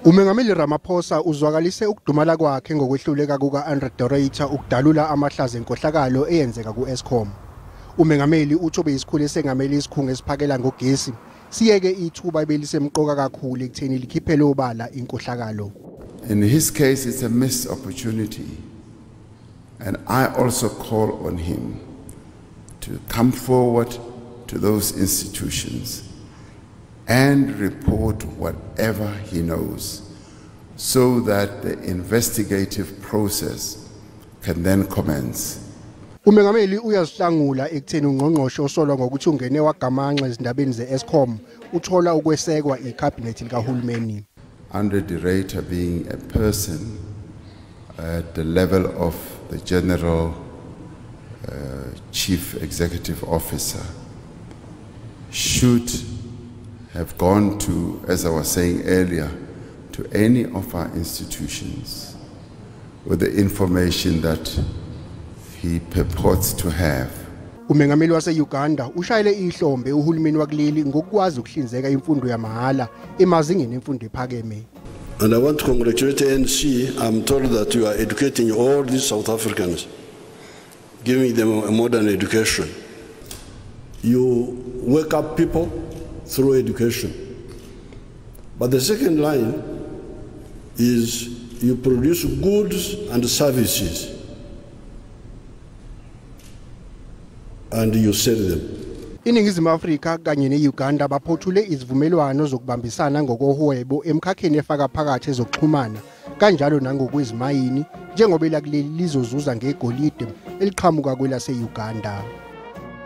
UMengameli Ramaphosa uzwakalise ukudumala kwakhe ngokwehluleka kuka Andre De Ruyter ukudalula amahlazo enkohlakalo eyenzeka ku-Eskom. UMengameli uthi obeyisikhulu esengameli isikhungo esiphakela ngogesi siyeke ithuba ebelisemqoka kakhulu ekutheni likhiphele obala inkohlakalo. In his case, it's a missed opportunity, and I also call on him to come forward to those institutions and report whatever he knows so that the investigative process can then commence. UMengameli uyazihlangula ekutheni ungqongqoshe osolwa ngokuthi ungene wagamanxa ezindabeni ze-Eskom uthola ukwesekwa icabinet likahulumeni. Andre De Ruyter being a person at the level of the General Chief Executive Officer should have gone to, as I was saying earlier, to any of our institutions with the information that he purports to have. UMengameli wase-Uganda ushayele ihlombe uhulumeni wakuleli ngokwazi ukuhlinzeka imfundo yamahhala emazingeni emfundo ephakeme. And I want to congratulate the ANC. I'm told that you are educating all these South Africans, giving them a modern education. You wake up people through education. But the second line is you produce goods and services and you sell them. Iningizimu Afrika kanye ne-Uganda baphothule izivumelwano zokubambisana ngokohwebo emkhakheni efaka phakathi ezokuxhumana kanjalo nangokwezimayini njengoba elakuleli lizozuza ngegolide eliqhamuka kwelase-Uganda.